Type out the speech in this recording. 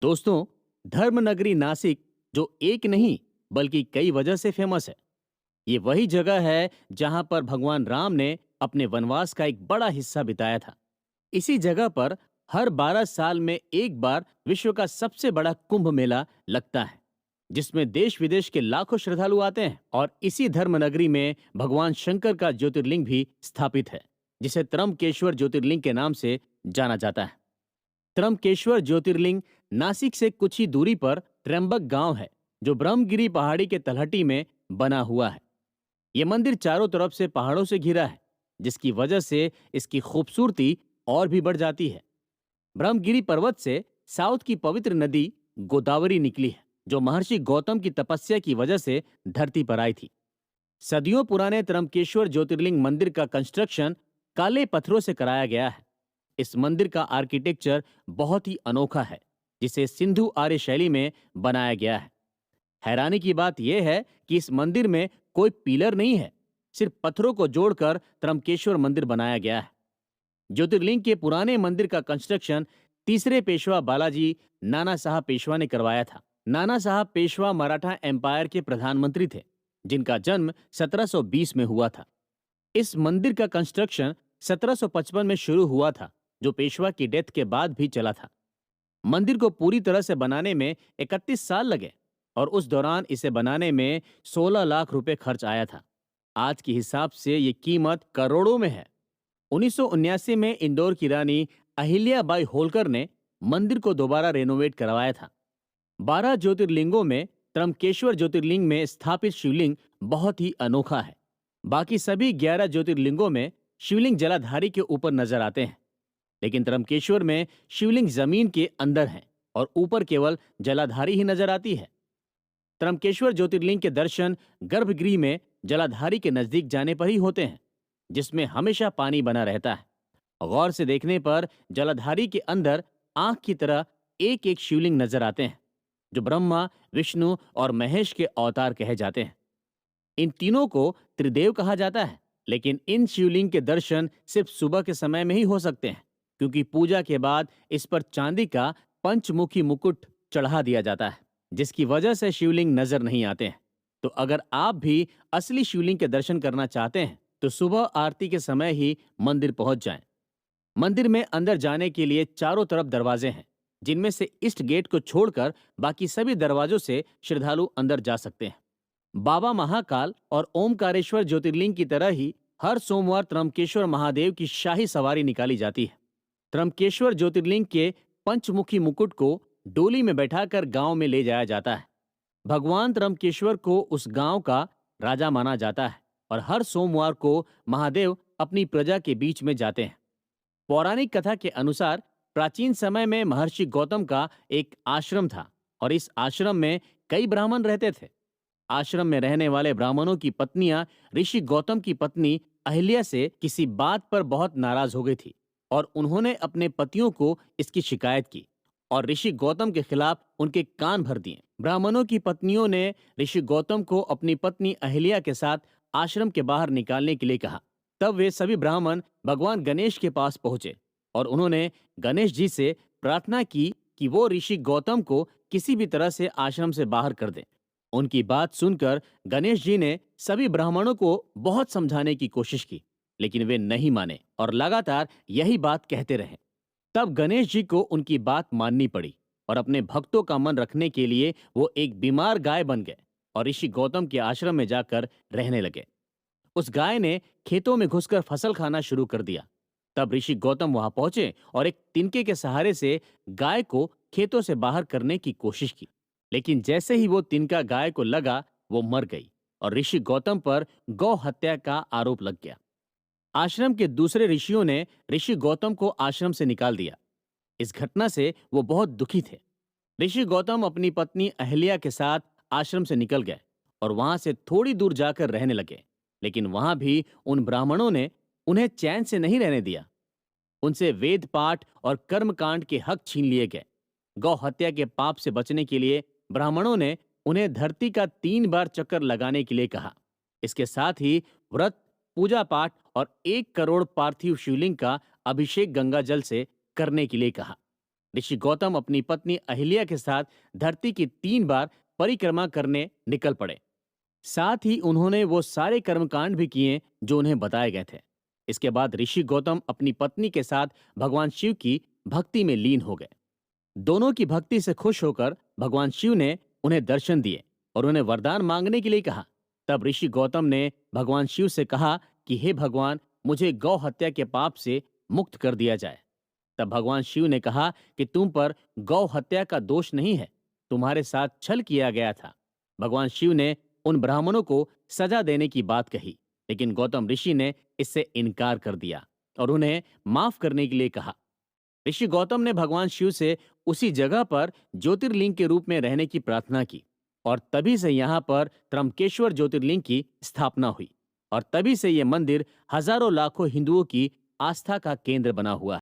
दोस्तों, धर्मनगरी नासिक जो एक नहीं बल्कि कई वजह से फेमस है। ये वही जगह है जहां पर भगवान राम ने अपने वनवास का एक बड़ा हिस्सा बिताया था। इसी जगह पर हर 12 साल में एक बार विश्व का सबसे बड़ा कुंभ मेला लगता है, जिसमें देश विदेश के लाखों श्रद्धालु आते हैं। और इसी धर्मनगरी में भगवान शंकर का ज्योतिर्लिंग भी स्थापित है, जिसे त्रम्बकेश्वर ज्योतिर्लिंग के नाम से जाना जाता है। त्रम्बकेश्वर ज्योतिर्लिंग नासिक से कुछ ही दूरी पर त्र्यंबक गांव है, जो ब्रह्मगिरी पहाड़ी के तलहटी में बना हुआ है। यह मंदिर चारों तरफ से पहाड़ों से घिरा है, जिसकी वजह से इसकी खूबसूरती और भी बढ़ जाती है। ब्रह्मगिरी पर्वत से साउथ की पवित्र नदी गोदावरी निकली है, जो महर्षि गौतम की तपस्या की वजह से धरती पर आई थी। सदियों पुराने त्रम्बकेश्वर ज्योतिर्लिंग मंदिर का कंस्ट्रक्शन काले पत्थरों से कराया गया है। इस मंदिर का आर्किटेक्चर बहुत ही अनोखा है, जिसे सिंधु आर्य शैली में बनाया गया है। हैरानी की बात यह है कि इस मंदिर में कोई पिलर नहीं है, सिर्फ पत्थरों को जोड़कर त्रम्बकेश्वर मंदिर बनाया गया है। ज्योतिर्लिंग के पुराने मंदिर का कंस्ट्रक्शन तीसरे पेशवा बालाजी नाना साहब पेशवा ने करवाया था। नाना साहब पेशवा मराठा एम्पायर के प्रधानमंत्री थे, जिनका जन्म 1720 में हुआ था। इस मंदिर का कंस्ट्रक्शन 1755 में शुरू हुआ था, जो पेशवा की डेथ के बाद भी चला था। मंदिर को पूरी तरह से बनाने में 31 साल लगे और उस दौरान इसे बनाने में 16 लाख रुपए खर्च आया था। आज के हिसाब से ये कीमत करोड़ों में है। 1979 में इंदौर की रानी अहिल्याबाई होलकर ने मंदिर को दोबारा रेनोवेट करवाया था। 12 ज्योतिर्लिंगों में त्रम्बकेश्वर ज्योतिर्लिंग में स्थापित शिवलिंग बहुत ही अनोखा है। बाकी सभी 11 ज्योतिर्लिंगों में शिवलिंग जलाधारी के ऊपर नजर आते हैं, लेकिन त्रम्बकेश्वर में शिवलिंग जमीन के अंदर है और ऊपर केवल जलाधारी ही नजर आती है। त्रम्बकेश्वर ज्योतिर्लिंग के दर्शन गर्भगृह में जलाधारी के नजदीक जाने पर ही होते हैं, जिसमें हमेशा पानी बना रहता है। गौर से देखने पर जलाधारी के अंदर आंख की तरह एक एक शिवलिंग नजर आते हैं, जो ब्रह्मा, विष्णु और महेश के अवतार कहे जाते हैं। इन तीनों को त्रिदेव कहा जाता है, लेकिन इन शिवलिंग के दर्शन सिर्फ सुबह के समय में ही हो सकते हैं, क्योंकि पूजा के बाद इस पर चांदी का पंचमुखी मुकुट चढ़ा दिया जाता है, जिसकी वजह से शिवलिंग नजर नहीं आते हैं। तो अगर आप भी असली शिवलिंग के दर्शन करना चाहते हैं, तो सुबह आरती के समय ही मंदिर पहुंच जाएं। मंदिर में अंदर जाने के लिए चारों तरफ दरवाजे हैं, जिनमें से ईस्ट गेट को छोड़कर बाकी सभी दरवाजों से श्रद्धालु अंदर जा सकते हैं। बाबा महाकाल और ओमकारेश्वर ज्योतिर्लिंग की तरह ही हर सोमवार त्रम्बकेश्वर महादेव की शाही सवारी निकाली जाती है। त्रम्बकेश्वर ज्योतिर्लिंग के पंचमुखी मुकुट को डोली में बैठाकर गांव में ले जाया जाता है। भगवान त्रम्बकेश्वर को उस गांव का राजा माना जाता है और हर सोमवार को महादेव अपनी प्रजा के बीच में जाते हैं। पौराणिक कथा के अनुसार प्राचीन समय में महर्षि गौतम का एक आश्रम था और इस आश्रम में कई ब्राह्मण रहते थे। आश्रम में रहने वाले ब्राह्मणों की पत्नियां ऋषि गौतम की पत्नी अहिल्या से किसी बात पर बहुत नाराज हो गई थी और उन्होंने अपने पतियों को इसकी शिकायत की और ऋषि गौतम के खिलाफ उनके कान भर दिए। ब्राह्मणों की पत्नियों ने ऋषि गौतम को अपनी पत्नी अहिल्या के साथ आश्रम के बाहर निकालने के लिए कहा। तब वे सभी ब्राह्मण भगवान गणेश के पास पहुंचे और उन्होंने गणेश जी से प्रार्थना की कि वो ऋषि गौतम को किसी भी तरह से आश्रम से बाहर कर दें। उनकी बात सुनकर गणेश जी ने सभी ब्राह्मणों को बहुत समझाने की कोशिश की, लेकिन वे नहीं माने और लगातार यही बात कहते रहे। तब गणेश जी को उनकी बात माननी पड़ी और अपने भक्तों का मन रखने के लिए वो एक बीमार गाय बन गए और ऋषि गौतम के आश्रम में जाकर रहने लगे। उस गाय ने खेतों में घुसकर फसल खाना शुरू कर दिया। तब ऋषि गौतम वहां पहुंचे और एक तिनके के सहारे से गाय को खेतों से बाहर करने की कोशिश की, लेकिन जैसे ही वो तिनका गाय को लगा, वो मर गई और ऋषि गौतम पर गौ हत्या का आरोप लग गया। आश्रम के दूसरे ऋषियों ने ऋषि गौतम को आश्रम से निकाल दिया। इस घटना से वो बहुत दुखी थे। ऋषि गौतम अपनी पत्नी अहिल्या के साथ आश्रम से निकल गए और वहां से थोड़ी दूर जाकर रहने लगे, लेकिन वहां भी उन ब्राह्मणों ने उन्हें चैन से नहीं रहने दिया। उनसे वेद पाठ और कर्मकांड के हक छीन लिए गए। गौ हत्या के पाप से बचने के लिए ब्राह्मणों ने उन्हें धरती का 3 बार चक्कर लगाने के लिए कहा। इसके साथ ही व्रत, पूजा पाठ और 1 करोड़ पार्थिव शिवलिंग का अभिषेक गंगा जल से करने के लिए कहा। ऋषि गौतम अपनी पत्नी अहिल्या के साथ धरती की 3 बार परिक्रमा करने निकल पड़े। साथ ही उन्होंने वो सारे कर्मकांड भी किए जो उन्हें बताए गए थे। इसके बाद ऋषि गौतम अपनी पत्नी के साथ भगवान शिव की भक्ति में लीन हो गए। दोनों की भक्ति से खुश होकर भगवान शिव ने उन्हें दर्शन दिए और उन्हें वरदान मांगने के लिए कहा। तब ऋषि गौतम ने भगवान शिव से कहा कि हे भगवान, मुझे गौ हत्या के पाप से मुक्त कर दिया जाए। तब भगवान शिव ने कहा कि तुम पर गौ हत्या का दोष नहीं है, तुम्हारे साथ छल किया गया था। भगवान शिव ने उन ब्राह्मणों को सजा देने की बात कही, लेकिन गौतम ऋषि ने इससे इनकार कर दिया और उन्हें माफ करने के लिए कहा। ऋषि गौतम ने भगवान शिव से उसी जगह पर ज्योतिर्लिंग के रूप में रहने की प्रार्थना की और तभी से यहाँ पर त्र्यंबकेश्वर ज्योतिर्लिंग की स्थापना हुई और तभी से ये मंदिर हजारों लाखों हिंदुओं की आस्था का केंद्र बना हुआ है।